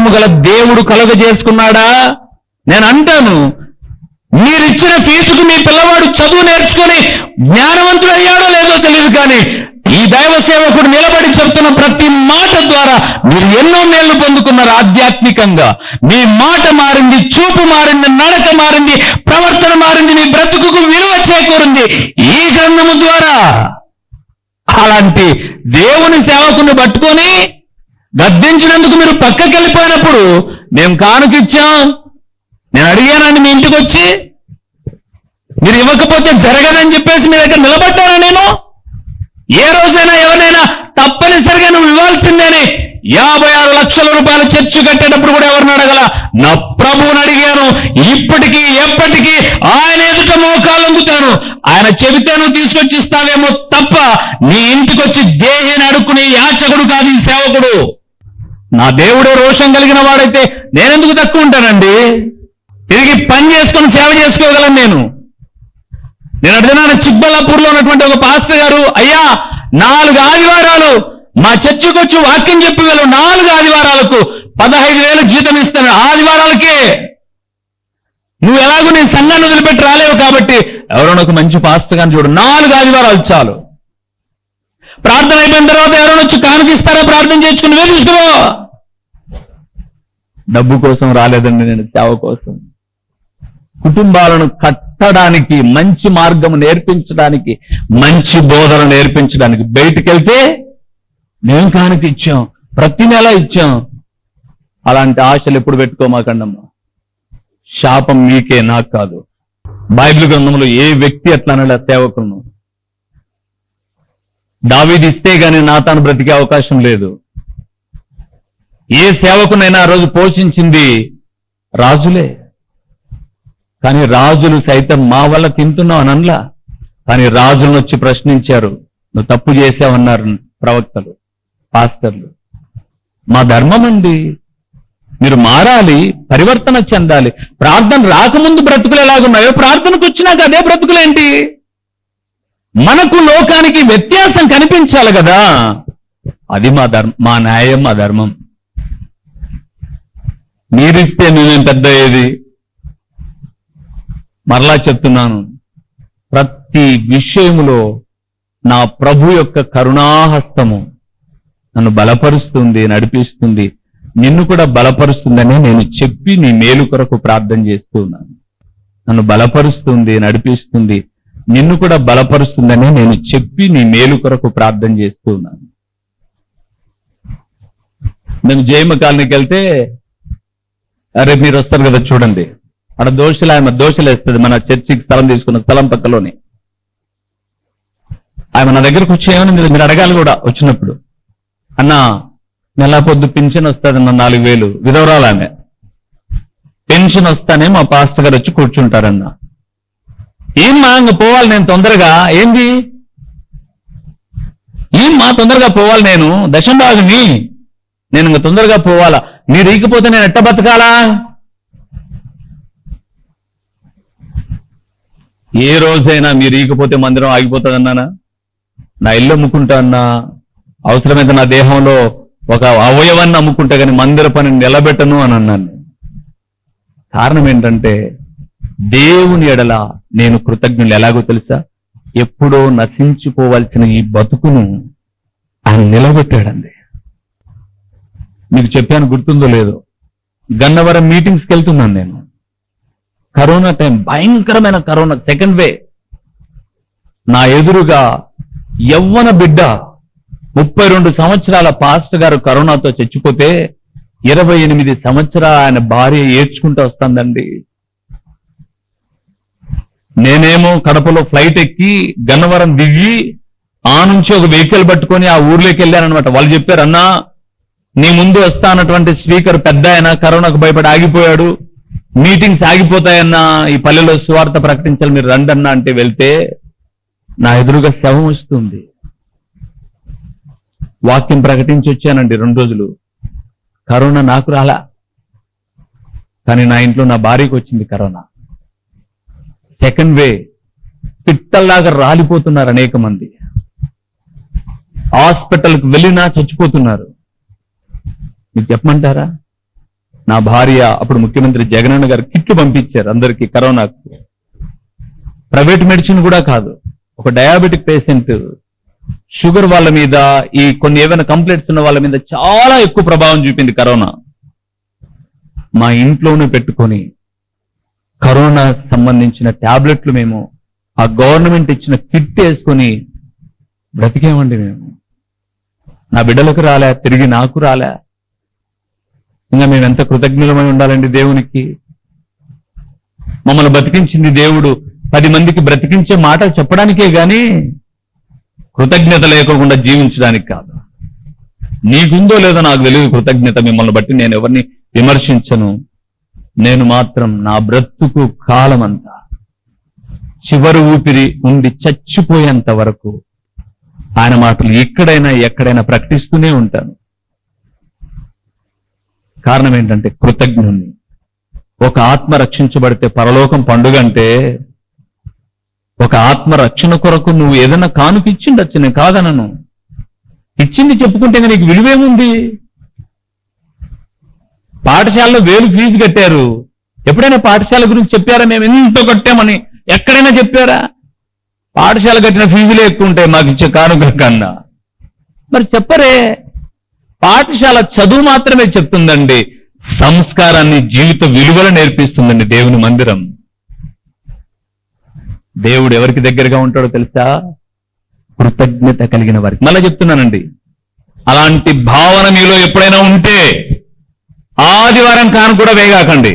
జీవము గల దేవుడు కలుగజేసుకున్నాడా? నేను అంటాను, మీరిచ్చిన ఫీజుకు మీ పిల్లవాడు చదువు నేర్చుకుని జ్ఞానవంతుడు అయ్యాడో లేదో తెలియదు, కానీ ఈ దైవ సేవకుడు నిలబడి చెప్తున్న ప్రతి మాట ద్వారా మీరు ఎన్నో మేళ్లు పొందుకున్నారు. ఆధ్యాత్మికంగా మీ మాట మారింది, చూపు మారింది, నడక మారింది, ప్రవర్తన మారింది, మీ బ్రతుకుకు విలువ చేకూరింది ఈ గ్రంథము ద్వారా. అలాంటి దేవుని సేవకుని పట్టుకొని గద్దించినందుకు మీరు పక్కకి వెళ్ళిపోయినప్పుడు మేము కానుకిచ్చాం, నేను అడిగానండి మీ ఇంటికి వచ్చి, మీరు ఇవ్వకపోతే జరగదని చెప్పేసి మీ దగ్గర నిలబడ్డారా? నేను ఏ రోజైనా ఎవరినైనా తప్పనిసరిగా నువ్వు ఇవ్వాల్సిందేనే 56 లక్షల రూపాయలు చర్చి కట్టేటప్పుడు కూడా ఎవరిని అడగల, నా ప్రభువుని అడిగాను. ఇప్పటికీ ఎప్పటికీ ఆయన ఎదుట మోకాలు వంగుతాను. ఆయన చెబితే నువ్వు తీసుకొచ్చి ఇస్తావేమో తప్ప నీ ఇంటికి వచ్చి దేహాన్ని అడుక్కునే యాచకుడు కాదు ఈ సేవకుడు. నా దేవుడే రోషం కలిగిన వాడైతే నేనెందుకు తక్కువ ఉంటానండి? తిరిగి పని చేసుకుని సేవ చేసుకోగలను నేను అడిగినాను. చిక్బల్లాపూర్లో ఉన్నటువంటి ఒక పాస్టర్ గారు, అయ్యా 4 ఆదివారాలు మా చర్చికి వచ్చి వాక్యం చెప్పి వెళ్ళు, 4 ఆదివారాలకు 15,000 జీతం ఇస్తాను. ఆదివారాలకే నువ్వు ఎలాగో నీ సంఘాన్ని వదిలిపెట్టి రాలేవు కాబట్టి ఎవరైనా ఒక మంచి పాస్టర్ గారిని చూడు, 4 ఆదివారాలు చాలు. ప్రార్థన అయిపోయిన తర్వాత ఎవరైనా వచ్చి కానుకిస్తారో ప్రార్థన చేసుకుని నువ్వే తీసుకో. డబ్బు కోసం రాలేదండి నేను, సేవ కోసం. కుటుంబాలను కట్టడానికి, మంచి మార్గం నేర్పించడానికి, మంచి బోధన నేర్పించడానికి బయటికి వెళ్తే మేము కానుక ఇచ్చాం, ప్రతి నెల ఇచ్చాం. అలాంటి ఆశలు ఎప్పుడు పెట్టుకోమాకండమ్మా. శాపం మీకే, నాకు కాదు. బైబిల్ గ్రంథంలో ఏ వ్యక్తి అట్లా అనడా సేవకులను. దావీదు ఇస్తే గాని నాతాను బ్రతికే అవకాశం లేదు. ఏ సేవకునైనా ఆ రోజు పోషించింది రాజులే. కానీ రాజులు సైతం మా వల్ల తింటున్నావు అని అనలా. కానీ రాజులను వచ్చి ప్రశ్నించారు, నువ్వు తప్పు చేసావన్నారు ప్రవక్తలు, పాస్టర్లు. మా ధర్మం అండి, మీరు మారాలి, పరివర్తన చెందాలి. ప్రార్థన రాకముందు బ్రతుకులు ఎలాగున్నాయో ప్రార్థనకు వచ్చినాక అదే బ్రతుకులేంటి? మనకు లోకానికి వ్యత్యాసం కనిపించాలి కదా. అది మా న్యాయం, మా ధర్మం. మీరిస్తే మేమేం పెద్ద ఏది? మరలా చెప్తున్నాను, ప్రతి విషయములో నా ప్రభు యొక్క కరుణాహస్తము నన్ను బలపరుస్తుంది, నడిపిస్తుంది. నిన్ను కూడా బలపరుస్తుందని నేను చెప్పి నీ మేలు కొరకు ప్రార్థన చేస్తూ ఉన్నాను. నన్ను బలపరుస్తుంది, నడిపిస్తుంది, నిన్ను కూడా బలపరుస్తుందని నేను చెప్పి నీ మేలు కొరకు ప్రార్థన చేస్తూ ఉన్నాను. మేము జయమ కాలనీకి వెళ్తే, అరే మీరు వస్తారు కదా చూడండి, అక్కడ దోశలు వేస్తుంది. మన చర్చికి స్థలం తీసుకున్న స్థలం పక్కలోనే. ఆమె నా దగ్గరకు వచ్చేయమని మీరు అడగాలి కూడా వచ్చినప్పుడు. అన్నా నెల పొద్దు పెన్షన్ వస్తుందన్న 4,000, విధవరాలు ఆమె. పెన్షన్ వస్తానే మా పాస్టర్ గారు వచ్చి కూర్చుంటారన్న. ఏమ్మా ఇంక పోవాలి నేను తొందరగా, ఏంది ఏమ్మా తొందరగా పోవాలి, నేను దశంభాగిని, నేను ఇంక తొందరగా పోవాలా, మీరు ఈకపోతే నేను ఎట్ట బతకాలా? ఏ రోజైనా మీరు ఈకపోతే మందిరం ఆగిపోతుందన్నానా? నా ఇల్లు అమ్ముకుంటా అన్నా, అవసరమైతే నా దేహంలో ఒక అవయవాన్ని అమ్ముకుంటా కానీ మందిర పని నిలబెట్టను అని అన్నాను. కారణం ఏంటంటే దేవుని ఎడల నేను కృతజ్ఞులు. ఎలాగో తెలుసా? ఎప్పుడో నశించిపోవాల్సిన ఈ బతుకును ఆయన నిలబెట్టాడండి. మీకు చెప్పాను, గుర్తుందో లేదో, గన్నవరం మీటింగ్స్కి వెళ్తున్నాను నేను. కరోనా టైం, భయంకరమైన కరోనా, సెకండ్ వే. నా ఎదురుగా యవ్వన బిడ్డ 32 సంవత్సరాల పాస్టర్ గారు కరోనాతో చచ్చిపోతే 28 సంవత్సరాల ఆయన భార్య ఏడ్చుకుంటూ వస్తుందండి. నేనేమో కడపలో ఫ్లైట్ ఎక్కి గన్నవరం దిగి ఆ నుంచి ఒక వెహికల్ పట్టుకొని ఆ ఊర్లోకి వెళ్ళానమాట. వాళ్ళు చెప్పారు, అన్నా నీ ముందు వస్తా అన్నటువంటి స్పీకర్ పెద్ద ఆయన కరోనాకు భయపడి ఆగిపోయాడు, మీటింగ్స్ ఆగిపోతాయన్నా, ఈ పల్లెలో సువార్త ప్రకటించాలి, మీరు రండి అన్నా అంటే వెళ్తే నా ఎదురుగా శవం వస్తుంది. వాక్యం ప్రకటించి వచ్చానండి 2 రోజులు. కరోనా నాకు రాలా, కానీ నా ఇంట్లో నా భార్యకు వచ్చింది కరోనా. Second way. పిట్టల్లాగా రాలిపోతున్నారు అనేక మంది. హాస్పిటల్కి వెళ్ళినా చచ్చిపోతున్నారు. మీకు చెప్పమంటారా? నా భార్య అప్పుడు ముఖ్యమంత్రి జగనన్న గారు కిట్లు పంపించారు అందరికీ కరోనాకు. ప్రైవేట్ మెడిసిన్ కూడా కాదు, ఒక డయాబెటిక్ పేషెంట్, షుగర్ వాళ్ళ మీద, ఈ కొన్ని ఏమైనా కంప్లైంట్స్ ఉన్న వాళ్ళ మీద చాలా ఎక్కువ ప్రభావం చూపింది కరోనా. మా ఇంట్లోనే పెట్టుకొని కరోనా సంబంధించిన టాబ్లెట్లు మేము ఆ గవర్నమెంట్ ఇచ్చిన కిట్ వేసుకొని బ్రతికేమండి మేము. నా బిడ్డలకు రాలే, తిరిగి నాకు రాలే. ఇంకా మేము ఎంత కృతజ్ఞులమై ఉండాలండి దేవునికి. మమ్మల్ని బ్రతికించింది దేవుడు 10 మందికి బ్రతికించే మాటలు చెప్పడానికే గాని కృతజ్ఞత లేకుండా జీవించడానికి కాదు. నీకుందో లేదో నాకు తెలియదు కృతజ్ఞత. మిమ్మల్ని బట్టి నేను ఎవరిని విమర్శించను. నేను మాత్రం నా బ్రతుకు కాలమంతా చివరి ఊపిరి ఉండి చచ్చిపోయేంత వరకు ఆయన మాటలు ఎక్కడైనా ఎక్కడైనా ప్రకటిస్తూనే ఉంటాను. కారణం ఏంటంటే కృతజ్ఞుణ్ణి. ఒక ఆత్మ రక్షించబడితే పరలోకం పండుగ అంటే, ఒక ఆత్మ రక్షణ కొరకు నువ్వు ఏదైనా కానుక ఇచ్చిండొచ్చు, నేను కాదనను. ఇచ్చింది చెప్పుకుంటే నీకు విలువేముంది? పాఠశాలలో 1000 ఫీజు కట్టారు. ఎప్పుడైనా పాఠశాల గురించి చెప్పారా? మేము ఎంతో కట్టామని ఎక్కడైనా చెప్పారా? పాఠశాల కట్టిన ఫీజులే ఎక్కువ ఉంటాయి మాకు ఇచ్చే కానుక కన్నా. మరి చెప్పరే. పాఠశాల చదువు మాత్రమే చెప్తుందండి, సంస్కారాన్ని, జీవిత విలువలు నేర్పిస్తుందండి దేవుని మందిరం. దేవుడు ఎవరికి దగ్గరగా ఉంటాడో తెలుసా? కృతజ్ఞత కలిగిన వారికి. మళ్ళా చెప్తున్నానండి, అలాంటి భావన మీలో ఎప్పుడైనా ఉంటే ఆదివారం కాను కూడా వేగాకండి.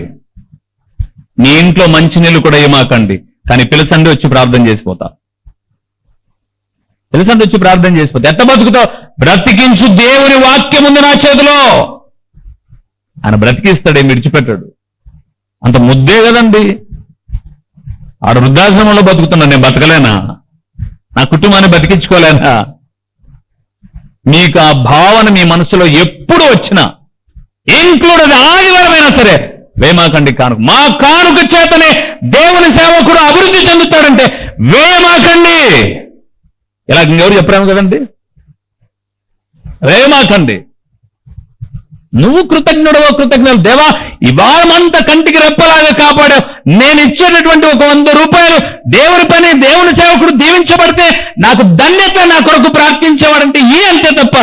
మీ ఇంట్లో మంచినీళ్ళు కూడా ఏమాకండి. కానీ పిలసండి వచ్చి ప్రార్థన చేసిపోతా. పిలసండి వచ్చి ప్రార్థన చేసిపోతా. ఎట్ట బతుకుతావు? బ్రతికించు దేవుని వాక్యం ఉంది నా చేతిలో. ఆయన బ్రతికిస్తాడే, విడిచిపెట్టాడు. అంత ముద్దే కదండి. ఆడ వృద్ధాశ్రమంలో బతుకుతున్నా, నేను బతకలేనా? నా కుటుంబాన్ని బతికించుకోలేనా? మీకు ఆ భావన మీ మనసులో ఎప్పుడు వచ్చినా, ఇంక్లూడెడ్ ఆదివారమైనా సరే, వేమాకండి కానుక. మా కానుక చేతనే దేవుని సేవకుడు అభివృద్ధి చెందుతాడంటే వేమాకండి. ఇలా ఇంకెవరు చెప్పరాము కదండి. వేమాకండి. నువ్వు కృతజ్ఞుడవో కృతజ్ఞుడు. దేవా, ఈ వారమంతా కంటికి రెప్పలాగా కాపాడావు. నేను ఇచ్చేటటువంటి ఒక 100 రూపాయలు దేవుని పని, దేవుని సేవకుడు దీవించబడితే నాకు ధన్యత, నా కొరకు ప్రార్థించేవాడంటే ఈ అంతే తప్ప,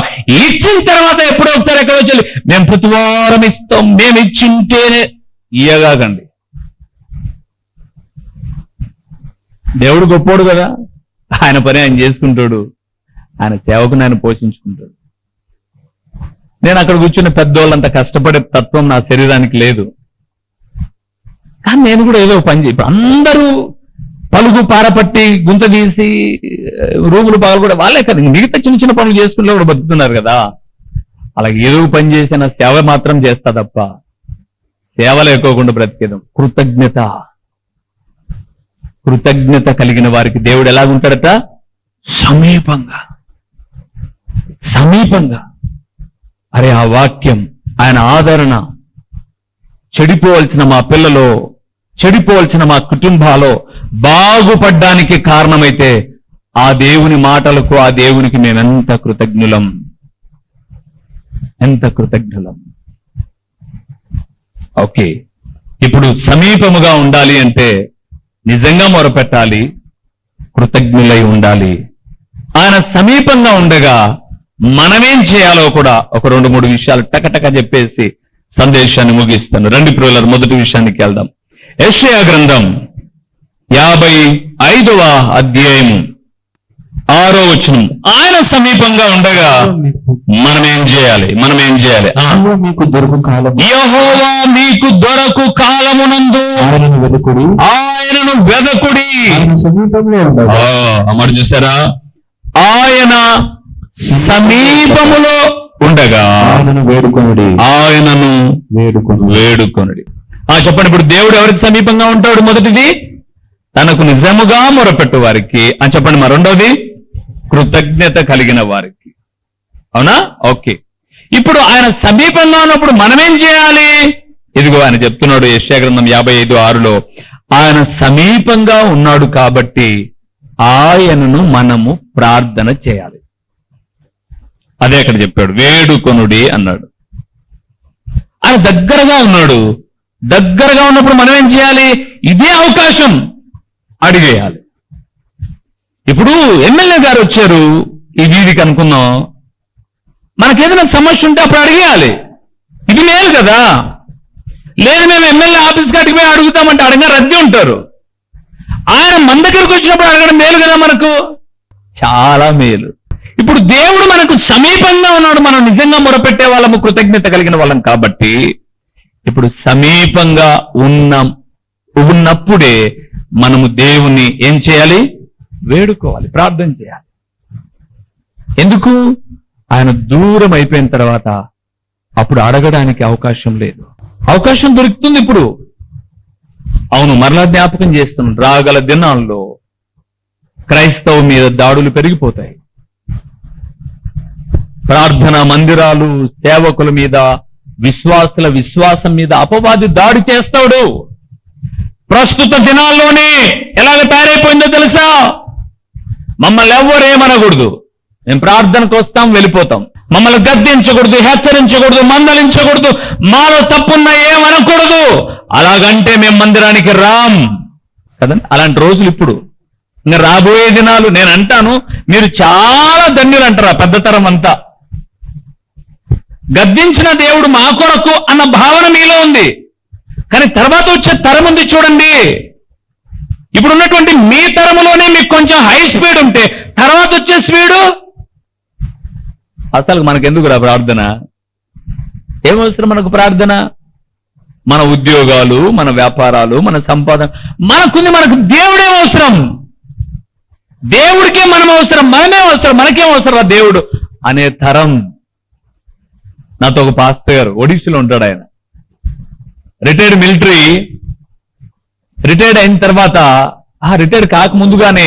ఇచ్చిన తర్వాత ఎప్పుడో ఒకసారి ఎక్కడో వచ్చి మేము ప్రతి వారం ఇస్తాం, మేము ఇచ్చింటేనే ఇయ్యగాకండి. దేవుడు గొప్పోడు కదా, ఆయన పని ఆయన చేసుకుంటాడు, ఆయన సేవకుని ఆయన పోషించుకుంటాడు. నేను అక్కడ కూర్చున్న పెద్దోళ్ళంత కష్టపడే తత్వం నా శరీరానికి లేదు. కానీ నేను కూడా ఏదో పని ఇప్పుడు అందరూ పలుగు పారపట్టి గుంత తీసి రూములు పగలు కూడా వాళ్ళే కదా, మిగతా చిన్న చిన్న పనులు చేసుకుంటూ కూడా బతుకుతున్నారు కదా. అలాగే ఏదో పని చేసిన సేవ మాత్రం చేస్తా తప్ప సేవ లేకోకుండా బ్రతికేదాం. కృతజ్ఞత కలిగిన వారికి దేవుడు ఎలాగుంటాడట? సమీపంగా. అరే, ఆ వాక్యం, ఆయన ఆదరణ, చెడిపోవలసిన మా పిల్లలో, చెడిపోవలసిన మా కుటుంబాలో బాగుపడ్డానికి కారణమైతే ఆ దేవుని మాటలకు, ఆ దేవునికి మేమెంత కృతజ్ఞులం. ఓకే, ఇప్పుడు సమీపముగా ఉండాలి అంటే నిజంగా మొరపెట్టాలి, కృతజ్ఞులై ఉండాలి. ఆయన సమీపంగా ఉండగా మనమేం చేయాలో కూడా ఒక 2-3 విషయాలు టకటక చెప్పేసి సందేశాన్ని ముగిస్తాను. రండి ప్రియులారా, మొదటి విషయానికి వెళ్దాం. యెషయా గ్రంథం 55వ అధ్యాయము 6వ వచనం. ఆయన సమీపంగా ఉండగా మనమేం చేయాలి? యెహోవా మీకు దొరకు కాలమునందు ఆయనను వెదకుడి. అమరు చూసారా? ఆయన సమీపములో ఉండగా ఆయనను వేడుకొనుడి. చెప్పండి, ఇప్పుడు దేవుడు ఎవరికి సమీపంగా ఉంటాడు? మొదటిది తనకు నిజముగా మొరపెట్టు వారికి అని చెప్పండి. మరి రెండవది కృతజ్ఞత కలిగిన వారికి. అవునా? ఓకే. ఇప్పుడు ఆయన సమీపంగా ఉన్నప్పుడు మనమేం చేయాలి? ఇదిగో ఆయన చెప్తున్నాడు యెషయా గ్రంథం 55:6లో, ఆయన సమీపంగా ఉన్నాడు కాబట్టి ఆయనను మనము ప్రార్థన చేయాలి. అదే అక్కడ చెప్పాడు, వేడుకొనుడి అన్నాడు. ఆయన దగ్గరగా ఉన్నాడు. దగ్గరగా ఉన్నప్పుడు మనం ఏం చేయాలి? ఇదే అవకాశం అడిగేయాలి. ఇప్పుడు ఎమ్మెల్యే గారు వచ్చారు ఈ వీధికి అనుకుందాం, మనకేదైనా సమస్య ఉంటే అప్పుడు అడిగేయాలి. ఇది మేలు కదా. లేదు మేము ఎమ్మెల్యే ఆఫీస్కి అడిగి అడుగుతామంటే అడగ రద్దీ ఉంటారు. ఆయన మన దగ్గరకు వచ్చినప్పుడు అడగడం మేలు కదా, మనకు చాలా మేలు. ఇప్పుడు దేవుడు మనకు సమీపంగా ఉన్నాడు. మనం నిజంగా మొరపెట్టే వాళ్ళము, కృతజ్ఞత కలిగిన వాళ్ళం కాబట్టి ఇప్పుడు సమీపంగా ఉన్నప్పుడే మనము దేవుణ్ణి ఏం చేయాలి? వేడుకోవాలి, ప్రార్థన చేయాలి. ఎందుకు? ఆయన దూరం అయిపోయిన తర్వాత అప్పుడు అడగడానికి అవకాశం లేదు. అవకాశం దొరుకుతుంది ఇప్పుడు. అవును, మరలా జ్ఞాపకం చేస్తున్నాం, రాగల దినాల్లో క్రైస్తవ మీద దాడులు పెరిగిపోతాయి. ప్రార్థనా మందిరాలు, సేవకుల మీద, విశ్వాసుల విశ్వాసం మీద అపవాది దాడి చేస్తాడు. ప్రస్తుత దినాల్లోనే ఎలాగ తయారైపోయిందో తెలుసా? మమ్మల్ని ఎవ్వరు ఏమనకూడదు, మేము ప్రార్థనకు వస్తాం, వెళ్ళిపోతాం. మమ్మల్ని గద్దించకూడదు, హెచ్చరించకూడదు, మందలించకూడదు, మాలో తప్పున్నా ఏమనకూడదు. అలాగంటే మేము మందిరానికి రాం కదండి. అలాంటి రోజులు ఇప్పుడు. ఇంకా రాబోయే దినాలు నేను అంటాను, మీరు చాలా ధన్యులు అంటారా పెద్ద తరం అంతా. గద్దించిన దేవుడు మా కొరకు అన్న భావన మీలో ఉంది. కానీ తర్వాత వచ్చే తరం ఉంది చూడండి. ఇప్పుడు ఉన్నటువంటి మీ తరములోనే మీకు కొంచెం హై స్పీడ్ ఉంటే తర్వాత వచ్చే స్పీడు అసలు మనకెందుకు రా ప్రార్థన? ఏమవసరం మనకు ప్రార్థన? మన ఉద్యోగాలు, మన వ్యాపారాలు, మన సంపాదన మనకుంది. మనకు దేవుడే అవసరం. దేవుడికే మనం అవసరం, మనమే అవసరం, మనకేం అవసరం దేవుడు అనే తరం. నాతో ఒక పాస్టర్ గారు ఒడిశాలో ఉంటాడు. ఆయన రిటైర్డ్ మిలిటరీ. రిటైర్డ్ అయిన తర్వాత రిటైర్డ్ కాకముందుగానే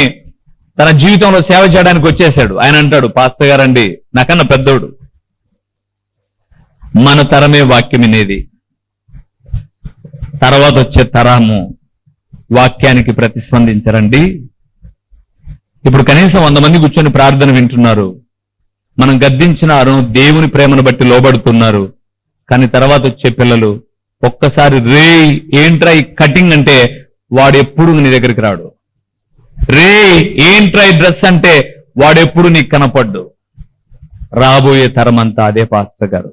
తన జీవితంలో సేవ చేయడానికి వచ్చేసాడు. ఆయన అంటాడు, పాస్టర్ గారండి, నాకన్నా పెద్దోడు, మన తరమే వాక్యం వినేది, తర్వాత వచ్చే తరము వాక్యానికి ప్రతిస్పందించరండి. ఇప్పుడు కనీసం 100 మంది కూర్చొని ప్రార్థన వింటున్నారు. మనం గద్దించినారు, దేవుని ప్రేమను బట్టి లోబడుతున్నారు. కానీ తర్వాత వచ్చే పిల్లలు ఒక్కసారి రే ఏంట్రా ఈ కటింగ్ అంటే వాడెప్పుడు నీ దగ్గరికి రాడు. రే ఏంట్రా ఈ డ్రెస్ అంటే వాడెప్పుడు నీకు కనపడ్డు. రాబోయే తరం అంతా అదే పాస్టర్ గారు.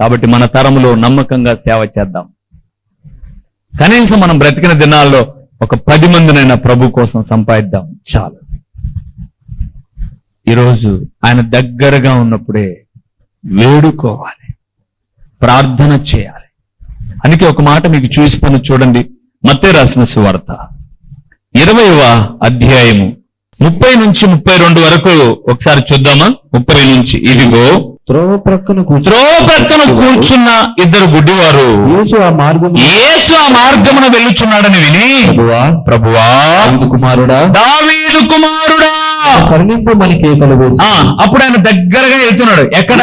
కాబట్టి మన తరంలో నమ్మకంగా సేవ చేద్దాం. కనీసం మనం బ్రతికిన దినాల్లో ఒక 10 మందినైనా ప్రభు కోసం సంపాదిద్దాం చాలు. ఈరోజు ఆయన దగ్గరగా ఉన్నప్పుడే వేడుకోవాలి, ప్రార్థన చేయాలి. అందుకే ఒక మాట మీకు చూపిస్తాను చూడండి. మత్తయి రాసిన సువార్త 20వ అధ్యాయము 30 నుంచి 32 వరకు ఒకసారి చూద్దామా? 30 నుంచి. ఇదిగో త్రోవ ప్రక్కన కూర్చున్న 2 గుడ్డివారు యేసు ఆ మార్గమున వెళ్ళుచున్నాడని విని, ప్రభువా దావీదు కుమారుడా కరుణింపు మనకి కేకలు వేసి. అప్పుడు ఆయన దగ్గరగా వెళ్తున్నాడు. ఎక్కడ?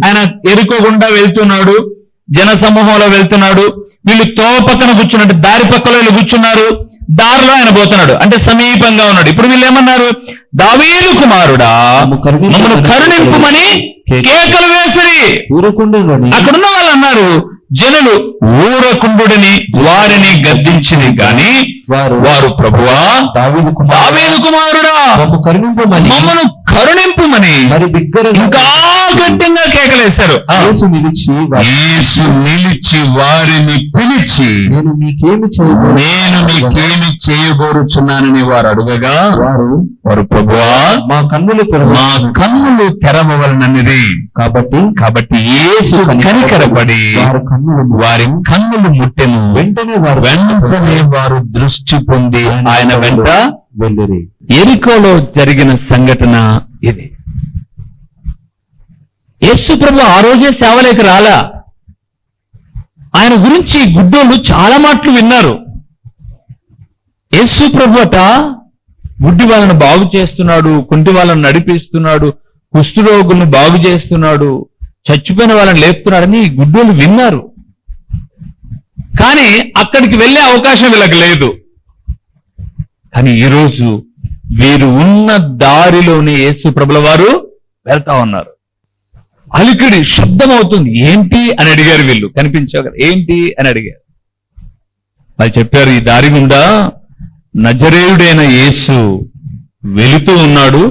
ఆయన ఎరుకోకుండా వెళ్తున్నాడు, జన సమూహంలో వెళ్తున్నాడు. వీళ్ళు తోవ పక్కన కూర్చున్నట్టు దారి పక్కలో వీళ్ళు కూర్చున్నారు. దారిలో ఆయన పోతున్నాడు, అంటే సమీపంగా ఉన్నాడు. ఇప్పుడు వీళ్ళు ఏమన్నారు? దావీదు కుమారుడా మమ్మల్ని కరుణింపుమని కేకలు వేసిరి. అక్కడున్న వాళ్ళు అన్నారు, జనులు ఊరకుండుడని వారిని గద్దించింది గాని వారు ప్రభువా దావీదు కుమారుడా మమ్మను కరుణింపుమని మరి ఇంకా గట్టిగా కేకలేశారు. యేసు నిలిచి వారిని పిలిచి, నేను మీకేమి చేయబోరుచున్నానని వారు అడుగగా వారు ప్రభువా మా కన్నులు తెరవవలనన్నది. కాబట్టి యేసు కనికరపడి వారి కన్నులు ముట్టెను. వెంటనే వారు దృష్టి పొంది ఆయన వెంట వెళ్ళిరి. ఎరికోలో జరిగిన సంఘటన ఇది. యేసు ప్రభు ఆ రోజే సేవలోకి రాలా. ఆయన గురించి గుడ్డోళ్ళు చాలా మాటలు విన్నారు. యేసు ప్రభు అట గుడ్డి వాళ్ళను బాగు చేస్తున్నాడు, కుంటి వాళ్ళను నడిపిస్తున్నాడు, కుష్ఠరోగులను బాగు చేస్తున్నాడు, చచ్చిపోయిన వాళ్ళని లేపుతున్నాడని ఈ గుడ్డోళ్ళు విన్నారు. కానీ అక్కడికి వెళ్ళే అవకాశం వీళ్ళకి లేదు. కానీ ఈరోజు వీరు ఉన్న దారిలోనే యేసు ప్రభుల వారు వెళ్తా ఉన్నారు. అలికిడి శబ్దం అవుతుంది. ఏంటి అని అడిగారు వీళ్ళు, కనిపించారు. ఏంటి అని అడిగారు. వాళ్ళు చెప్పారు, ఈ దారి గుండా నజరేయుడైన యేసు వెళుతూ ఉన్నాడు,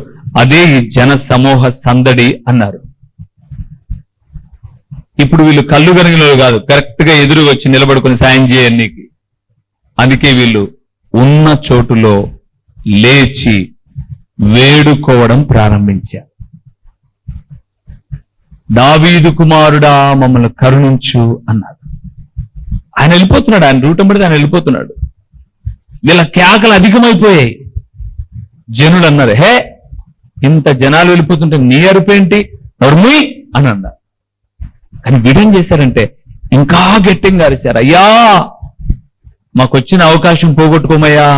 అదే ఈ జన సమూహ సందడి అన్నారు. ఇప్పుడు వీళ్ళు కళ్ళు కరిగిన కాదు, కరెక్ట్ గా ఎదురు వచ్చి నిలబడుకుని సాయం చేయడానికి. అందుకే వీళ్ళు ఉన్న చోటులో లేచి వేడుకోవడం ప్రారంభించారు. దావీదు కుమారుడా మమ్మల్ని కరుణించు అన్నారు. ఆయన వెళ్ళిపోతున్నాడు, ఆయన రూట్ పడితే ఆయన వెళ్ళిపోతున్నాడు. వీళ్ళ కేకలు అధికమైపోయాయి. జనులు అన్నారు, హే ఇంత జనాలు వెళ్ళిపోతుంటే నీ అరుపేంటి, నర్ముయ్ అని అన్నారు. కానీ వీడేం చేశారంటే ఇంకా గట్టిగా అరిశారు, అయ్యా మాకొచ్చిన అవకాశం పోగొట్టుకోమయ్యా,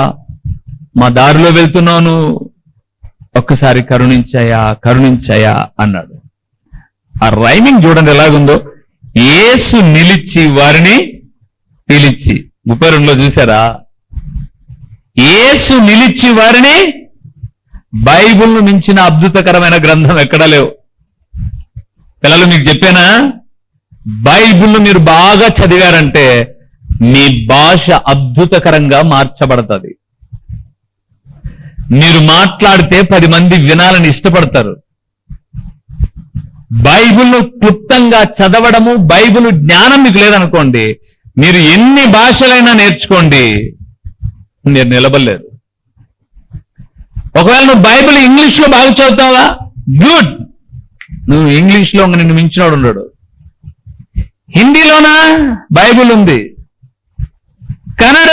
మా దారిలో వెళ్తున్నాను, ఒక్కసారి కరుణించాయా కరుణించాయా అన్నాడు. ఆ రైమింగ్ చూడండి ఎలాగుందో, యేసు నిలిచి వారిని పిలిచి. 32లో చూసారా, యేసు నిలిచి వారిని. బైబిల్ను మించిన అద్భుతకరమైన గ్రంథం ఎక్కడా లేవు. పిల్లలు మీకు చెప్పానా, బైబిల్ను మీరు బాగా చదివారంటే మీ భాష అద్భుతకరంగా మార్చబడుతుంది. మీరు మాట్లాడితే 10 మంది వినాలని ఇష్టపడతారు. బైబిల్ను క్లుప్తంగా చదవడము, బైబిల్ జ్ఞానం మీకు లేదనుకోండి, మీరు ఎన్ని భాషలైనా నేర్చుకోండి, మీరు నిలబడలేరు. ఒకవేళ నువ్వు బైబిల్ ఇంగ్లీష్ లో బాగా చదువుతావా, గుడ్, నువ్వు ఇంగ్లీష్ లో నిన్ను మించినోడు ఉన్నాడు. హిందీలోనా బైబిల్ ఉంది, కన్నడ,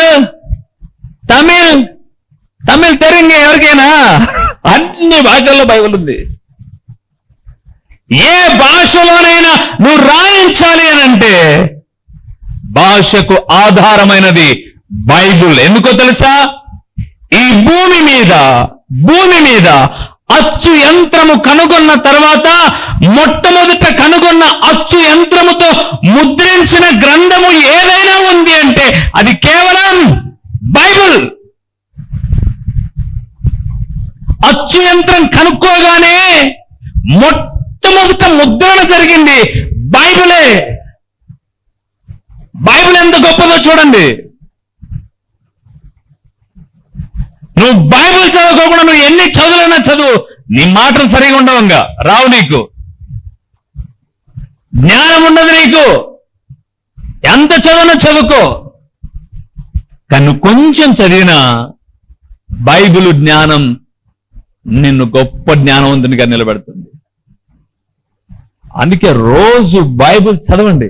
తమిళ్ తెలంగాణ ఎవరికైనా అన్ని భాషల్లో బైబిల్ ఉంది. ఏ భాషలోనైనా నువ్వు రాయించాలి అని అంటే భాషకు ఆధారమైనది బైబిల్. ఎందుకో తెలుసా, ఈ భూమి మీద అచ్చు యంత్రము కనుగొన్న తర్వాత మొట్టమొదట కనుగొన్న అచ్చు యంత్రముతో ముద్రించిన గ్రంథము ఏదైనా ఉంది అంటే అది కేవలం బైబిల్. అచ్చు యంత్రం కనుక్కోగానే మొట్టమొదట ముద్రణ జరిగింది బైబిలే. బైబిల్ ఎంత గొప్పదో చూడండి. నువ్వు బైబిల్ చదువుకోకుండా నువ్వు ఎన్ని చదువులైనా చదువు, నీ మాటలు సరిగా ఉండవంగా, రావు, నీకు జ్ఞానం ఉండదు. నీకు ఎంత చదువునా చదువుకో, కానీ నువ్వు కొంచెం చదివినా బైబిల్ జ్ఞానం నిన్ను గొప్ప జ్ఞానవంతునిగా నిలబెడుతుంది. అందుకే రోజు బైబిల్ చదవండి.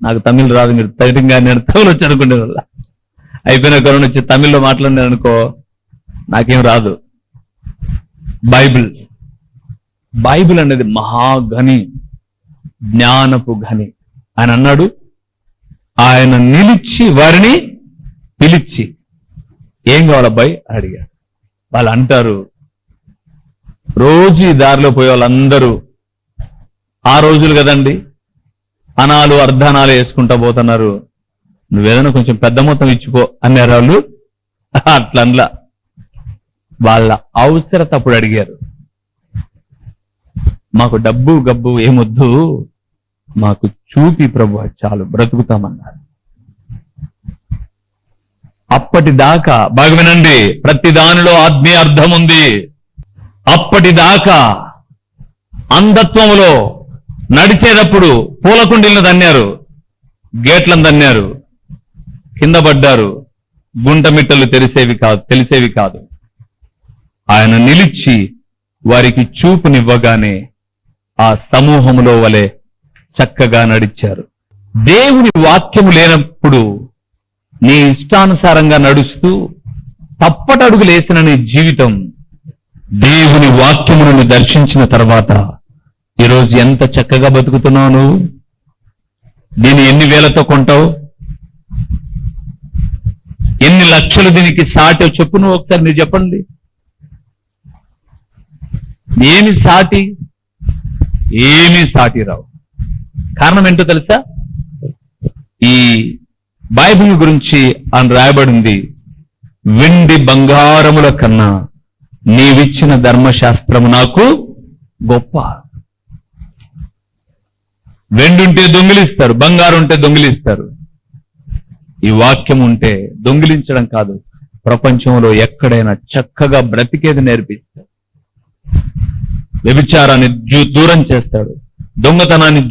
నాకు తమిళ్ రాదు, మీరు తెలంగాణ నేను తమిళ వచ్చి అనుకునే వల్ల అయిపోయిన కరోనా వచ్చి తమిళ్లో మాట్లాడినాను అనుకో, నాకేం రాదు. బైబిల్ అనేది మహాగని, జ్ఞానపు గని. ఆయన అన్నాడు, ఆయన నిలిచి వారిని పిలిచి, ఏం కావాలబ్బాయి అని అడిగాడు. వాళ్ళు అంటారు, రోజు ఈ దారిలో పోయే వాళ్ళందరూ ఆ రోజులు కదండి, అనాలు అర్ధనాలు వేసుకుంటా పోతున్నారు, నువ్వేదైనా కొంచెం పెద్ద మొత్తం ఇచ్చిపో అన్నారు వాళ్ళు. అట్లా వాళ్ళ అవసరత అప్పుడు అడిగారు, మాకు డబ్బు గబ్బు ఏమొద్దు, మాకు చూపి ప్రభు చాలు, బ్రతుకుతామన్నారు. అప్పటిదాకా బాగా వినండి, ప్రతి దానిలో ఆత్మీయ అర్థం ఉంది. అప్పటిదాకా అంధత్వములో నడిచేటప్పుడు పూలకుండీలను తన్నారు, గేట్లను తన్నారు, కింద పడ్డారు, గుంటమిట్టలు తెలిసేవి కాదు. ఆయన నిలిచి వారికి చూపునివ్వగానే ఆ సమూహములో వలె చక్కగా నడిచారు. దేవుని వాక్యము లేనప్పుడు నీ ఇష్టానుసారంగా నడుస్తూ తప్పటడుగులేసిన నీ జీవితం దేవుని వాక్యమును దర్శించిన తర్వాత ఈరోజు ఎంత చక్కగా బతుకుతున్నావు నువ్వు. దీన్ని ఎన్ని వేలతో కొంటావు, ఎన్ని లక్షలు దీనికి సాటో చెప్పు. నువ్వు ఒకసారి మీరు చెప్పండి, ఏమి సాటి? ఏమీ సాటి రావు. కారణం ఏంటో తెలుసా? ఈ బైబిల్ గురించి అని రాయబడింది, వెండి బంగారముల కన్నా నీవిచ్చిన ధర్మశాస్త్రము నాకు గొప్ప. వెండి ఉంటే దొంగిలిస్తారు, బంగారం ఉంటే దొంగిలిస్తారు. ఈ వాక్యం ఉంటే దొంగిలించడం కాదు, ప్రపంచంలో ఎక్కడైనా చక్కగా బ్రతికేది నేర్పిస్తాడు. వ్యభిచారాన్ని దూరం చేస్తాడు, దొంగతనాన్ని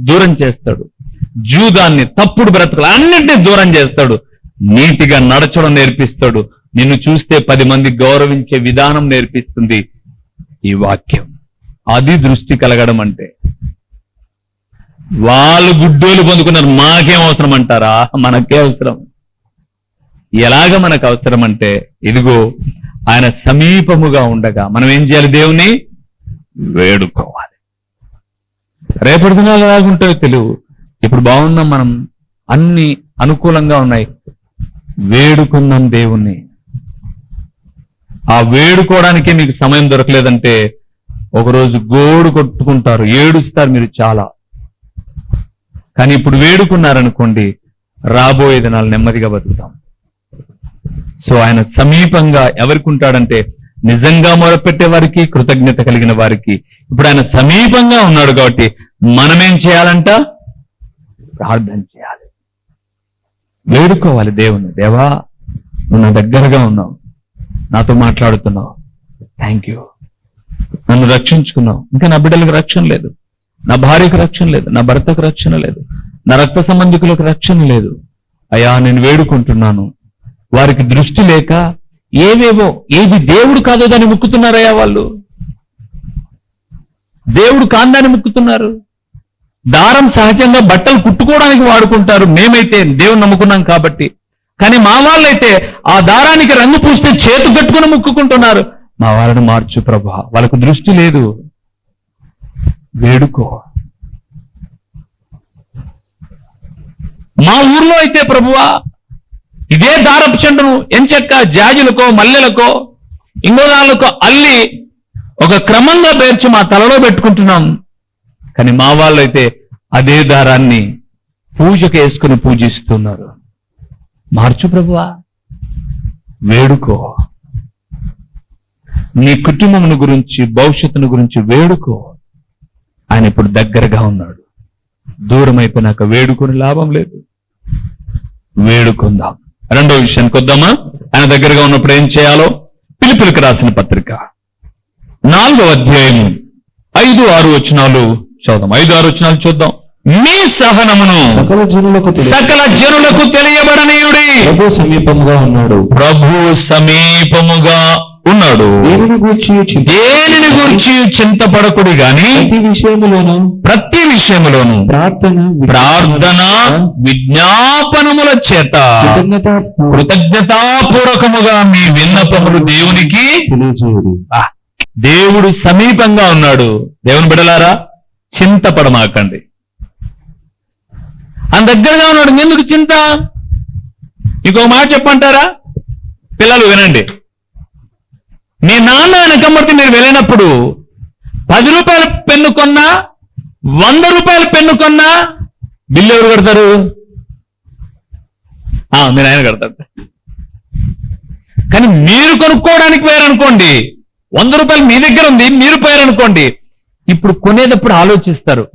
దూరం చేస్తాడు, జూదాన్ని, తప్పుడు బ్రతుకులు అన్నింటినీ దూరం చేస్తాడు, నీతిగా నడచడం నేర్పిస్తాడు. నిన్ను చూస్తే 10 మంది గౌరవించే విధానం నేర్పిస్తుంది ఈ వాక్యం. అది దృష్టి కలగడం అంటే. వాళ్ళు గుడ్డోలు పొందుకున్నారు, మనకేం అవసరం అంటారా? మనకే అవసరం. ఎలాగ మనకు అవసరం అంటే, ఇదిగో ఆయన సమీపముగా ఉండగా మనం ఏం చేయాలి? దేవుని వేడుకోవాలి. రేపటి దినాలు ఎలాగుంటాయో తెలియదు. ఇప్పుడు బాగున్నాం, మనం అన్ని అనుకూలంగా ఉన్నాయి. వేడుకుందాం దేవుణ్ణి. ఆ వేడుకోవడానికే మీకు సమయం దొరకలేదంటే ఒకరోజు గోడు కొట్టుకుంటారు, ఏడుస్తారు మీరు చాలా. కానీ ఇప్పుడు వేడుకున్నారనుకోండి, రాబోయే దినాలు నెమ్మదిగా బతుకుతాం. సో ఆయన సమీపంగా ఎవరికి ఉంటాడంటే నిజంగా మొరపెట్టే వారికి, కృతజ్ఞత కలిగిన వారికి. ఇప్పుడు ఆయన సమీపంగా ఉన్నాడు కాబట్టి మనమేం చేయాలంట? ప్రార్థన చేయాలి, వేడుకోవాలి దేవుని. దేవా, నువ్వు నా దగ్గరగా ఉన్నావు, నాతో మాట్లాడుతున్నావు, థ్యాంక్ యూ. నన్ను రక్షించుకున్నావు. ఇంకా నా బిడ్డలకు రక్షణ లేదు, నా భార్యకు రక్షణ లేదు, నా భర్తకు రక్షణ లేదు, నా రక్త సంబంధికులకు రక్షణ లేదు. అయ్యా, నేను వేడుకుంటున్నాను. వారికి దృష్టి లేక ఏవేవో, ఏది దేవుడు కాదో దాన్ని ముక్కుతున్నారయ్యా వాళ్ళు. దేవుడు కాందాన్ని ముక్కుతున్నారు. దారం సహజంగా బట్టలు కుట్టుకోవడానికి వాడుకుంటారు, మేమైతే దేవుని నమ్ముకున్నాం కాబట్టి. కానీ మా వాళ్ళైతే ఆ దారానికి రంగు పూస్తే చేతు కట్టుకుని ముక్కుకుంటున్నారు. మా వాళ్ళని మార్చు ప్రభువా, వాళ్ళకు దృష్టి లేదు. వేడుకో. మా ఊర్లో అయితే ప్రభువా, ఇదే దారపు చెండును ఎంచక్క జాజులకో, మల్లెలకో, ఇంకో దానికో అల్లి ఒక క్రమంగా పేర్చి మా తలలో పెట్టుకుంటున్నాం. కానీ మా వాళ్ళైతే అదే దారాన్ని పూజకు వేసుకుని పూజిస్తున్నారు. మార్చు ప్రభువా, వేడుకో. నీ కుటుంబమును గురించి, భవిష్యత్తును గురించి వేడుకో. ఆయన ఇప్పుడు దగ్గరగా ఉన్నాడు. దూరం అయిపోయినాక వేడుకొని లాభం లేదు. వేడుకుందాం. రెండో విషయానికి వద్దామా? ఆయన దగ్గరగా ఉన్నప్పుడు ఏం చేయాలో ఫిలిప్పీయులకు రాసిన పత్రిక 4వ అధ్యాయం 5-6 వచనాలు చదుదాం. 5-6 వచనాలు చూద్దాం. మీ సహనమును సకల జనులకు తెలియబడనీయుడి. ప్రభు సమీపముగా ఉన్నాడు. ప్రభు సమీపముగా ఉన్నాడు. దేనిని గూర్చి చింతపడకుడి గాని ప్రతి విషయములోను ప్రార్థన విజ్ఞాపనముల చేత కృతజ్ఞతాపూర్వకముగా మీ విన్నపములు దేవునికి తెలియజేయుడి. దేవుడు సమీపంగా ఉన్నాడు. దేవుని బిడ్డలారా, చింతపడమాకండి. ఆయన దగ్గరగా ఉన్నాడు, ఎందుకు చింత? ఇంకో మాట చెప్పంటారా? పిల్లలు వినండి. మీ నాన్న వెనకమ్మటి మీరు వెళ్ళినప్పుడు 10 రూపాయల పెన్ను కొన్నా, 100 రూపాయల పెన్ను కొన్నా బిల్లు ఎవరు కడతారు? మీరు ఆయన కడతారు. కానీ మీరు కొనుక్కోవడానికి పోయారనుకోండి, 100 రూపాయలు మీ దగ్గర ఉంది, మీరు పోయారనుకోండి, ఇప్పుడు కొనేటప్పుడు ఆలోచిస్తారు.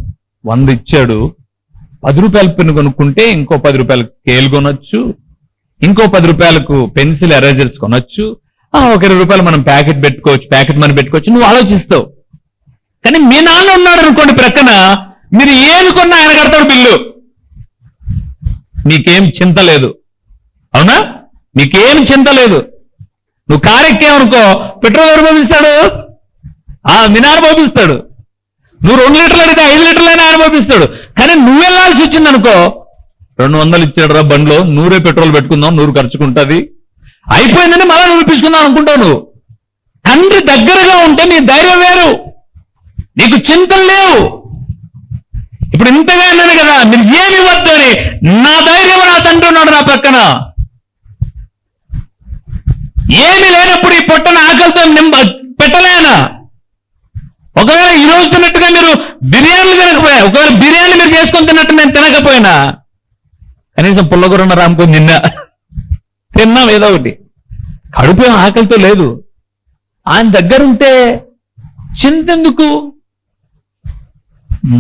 100 ఇచ్చాడు, 10 రూపాయల పెన్ను కొనుక్కుంటే ఇంకో 10 రూపాయలకు స్కేల్ కొనొచ్చు, ఇంకో 10 రూపాయలకు పెన్సిల్ ఎరేజర్స్ కొనొచ్చు, ఒక 20 రూపాయలు మనం ప్యాకెట్ పెట్టుకోవచ్చు, ప్యాకెట్ మనీ పెట్టుకోవచ్చు. నువ్వు ఆలోచిస్తావు. కానీ మీ నాన్న ఉన్నాడు అనుకోండి ప్రక్కన, మీరు ఏది కొన్నా ఆయన కడతాడు బిల్లు. నీకేం చింత లేదు. అవునా? నీకేం చింత లేదు. నువ్వు కారు ఎక్కేవనుకో, పెట్రోల్ ఎవరు పంపిస్తాడు? మీ నాన్న పంపిస్తాడు. నువ్వు 2 లీటర్లు అడిగితే 5 లీటర్లైనా ఆయన పంపిస్తాడు. కానీ నువ్వే వెళ్ళాల్సి వచ్చింది అనుకో, 200 ఇచ్చాడు రా బండ్లో, 100 పెట్రోల్ పెట్టుకుందాం, 100 ఖర్చుకుంటుంది, అయిపోయిందని మళ్ళా నిరూపించుకుందాం అనుకుంటావు. నువ్వు తండ్రి దగ్గరగా ఉంటే నీ ధైర్యం వేరు, నీకు చింతలు లేవు. ఇప్పుడు ఇంతగా అన్నాను కదా, మీరు ఏమి ఇవ్వద్దు అని. నా ధైర్యం నా తండ్రి ఉన్నాడు నా పక్కన. ఏమి లేనప్పుడు ఈ పొట్టన ఆకలితో పెట్టలేనా? ఒకవేళ ఈ రోజు తిన్నట్టుగా మీరు బిర్యానీలు తినకపోయా, ఒకవేళ బిర్యానీ మీరు చేసుకొని తిన్నట్టు నేను తినకపోయినా, కనీసం పుల్లగూరన్న రాముకొని తిన్నాం ఏదో ఒకటి. కడుపు ఆకలితో లేదు. ఆయన దగ్గర ఉంటే చింతెందుకు?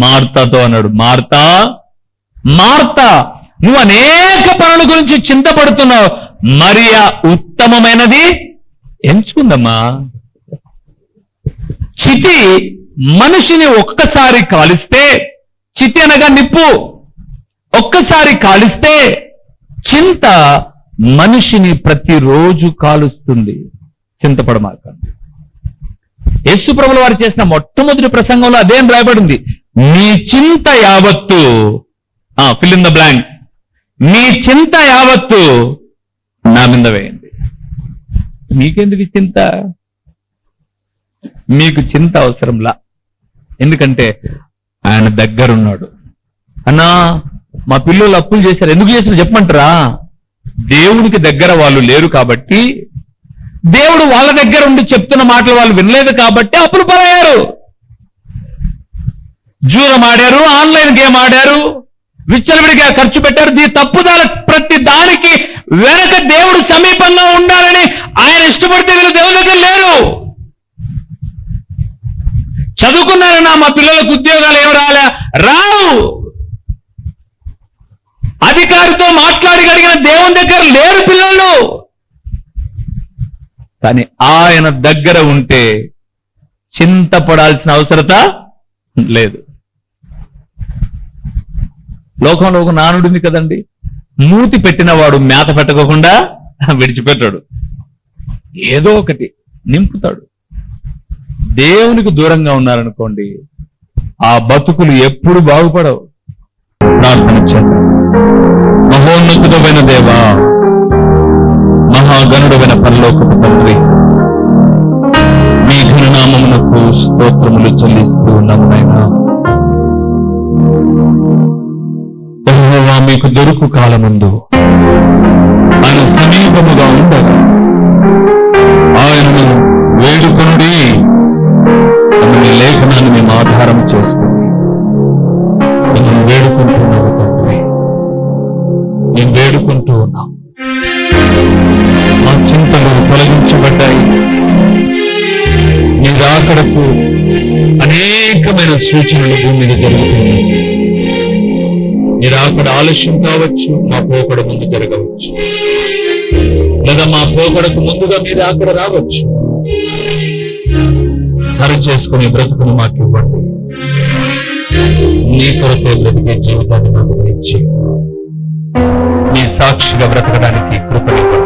మార్తాతో అన్నాడు, మార్తా మార్తా, నువ్వు అనేక పనుల గురించి చింతపడుతున్నావు, మరియా ఉత్తమమైనది ఎంచుకుందమ్మా. చితి మనిషిని ఒక్కసారి కాలిస్తే, చితి అనగా నిప్పు, ఒక్కసారి కాలిస్తే చింత మనిషిని ప్రతిరోజు కాలుస్తుంది. చింతపడమాక. యేసు ప్రభుల వారు చేసిన మొట్టమొదటి ప్రసంగంలో అదేం రాయబడింది, నీ చింత యావత్తు, ఫిల్ ఇన్ ద బ్లాంక్స్, నీ చింత యావత్తు నా మీద వేయండి. మీకెందుకు చింత? మీకు చింత అవసరంలా, ఎందుకంటే ఆయన దగ్గరున్నాడు. అన్నా మా పిల్లలు అప్పులు చేశారు, ఎందుకు చేశారు చెప్పమంటారా? దేవునికి దగ్గర వాళ్ళు లేరు కాబట్టి, దేవుడు వాళ్ళ దగ్గర ఉండి చెప్తున్న మాటలు వాళ్ళు వినలేదు కాబట్టి అప్పులు పాలయ్యారు. జూదం ఆడారు, ఆన్లైన్ గేమ్ ఆడారు, విచ్చలవిడిగా ఖర్చు పెట్టారు. తప్పుదల ప్రతి దానికి వెనక దేవుడు సమీపంగా ఉండాలని ఆయన ఇష్టపడితే వీళ్ళు దేవుని దగ్గర లేరు. చదువుకున్నారన్నా మా పిల్లలకు ఉద్యోగాలు ఏమి రావు. అధికారితో మాట్లాడగలిగిన దేవుని దగ్గర లేరు పిల్లలు. కానీ ఆయన దగ్గర ఉంటే చింతపడాల్సిన అవసరత లేదు. లోకంలో ఒక నానుడింది కదండి, మూతి పెట్టినవాడు మేత పెట్టకోకుండా విడిచిపెట్టాడు, ఏదో ఒకటి నింపుతాడు. దేవునికి దూరంగా ఉన్నారనుకోండి, ఆ బతుకులు ఎప్పుడు బాగుపడవు. ప్రార్థన చేద్దాం. మహోన్నతుడమైన దేవా, మహాగణుడమైన పరలోకపు తండ్రి, మీ ఘననామమునకు స్తోత్రములు చెల్లిస్తూ ఉన్నాము నాయనా. యెహోవా మీకు దొరుకు కాలమందు ఆయన సమీపముగా ఉండగా ఆయనను వేడుకొనుడి అన్న లేఖనాన్ని మేము ఆధారం చేసుకుని మేము వేడుకుంటున్నాము తండ్రి. మేము వేడుకుంటూ ఉన్నాం. మా చింతలు తొలగించబడ్డాయి. మీ రాకడకు అనేకమైన సూచనలు భూమి మీద జరుగుతున్నాయి. మీ రాకడ ఆలస్యం కావచ్చు, మా పోకడ ముందు జరగవచ్చు, లేదా మా పోకడకు ముందుగా మీ రాకడ రావచ్చు. సరి చేసుకునే బ్రతుకును మాకు ఇవ్వండి. నీ కొరకే బ్రతికే జీవితాన్ని మాకు ఇచ్చి మీ సాక్షిగా బ్రతకడానికి కృపనివ్వండి.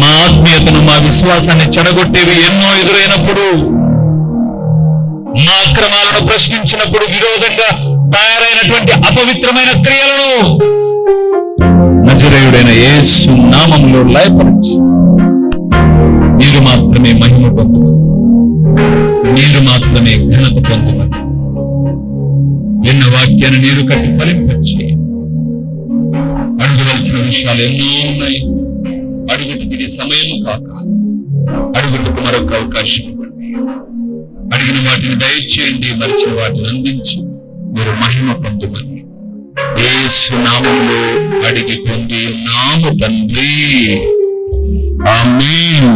మా ఆత్మీయతను, మా విశ్వాసాన్ని చెడగొట్టేవి ఎన్నో ఎదురైనప్పుడు, మా అక్రమాలను ప్రశ్నించినప్పుడు, విరోధంగా తయారైనటువంటి అపవిత్రమైన క్రియలను నజరేయుడైన యేసు నామములో లయపరచి మీరు మాత్రమే మహిమ పొందుమని, మీరు మాత్రమే ఘనత పొందుమని విన్న వాక్యాన్ని నీరు కట్టి ఫలింపచ్చి అడగవలసిన విషయాలు ఎన్నో ఉన్నాయి. అడుగుటకు ఇది సమయం కాక అడుగుటకు మరొక అవకాశం ఇవ్వండి. అడిగిన వాటిని దయచేయండి, మరిచిన వాటిని అందించి మీరు మహిమ పొందుమని యేసు నామములో అడిగి పొంది నాము తండ్రి, ఆమేన్.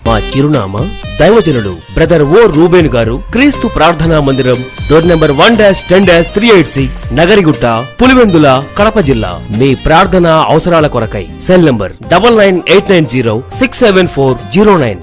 మా చిరునామా దైవజనుడు బ్రదర్ ఓ రూబేన్ గారు, క్రీస్తు ప్రార్థనా మందిరం, డోర్ నెంబర్ 1-386, నగరిగుట్ట, పులివెందుల, కడప జిల్లా. మీ ప్రార్థనా అవసరాల కొరకై సెల్ నంబర్ 9989067409.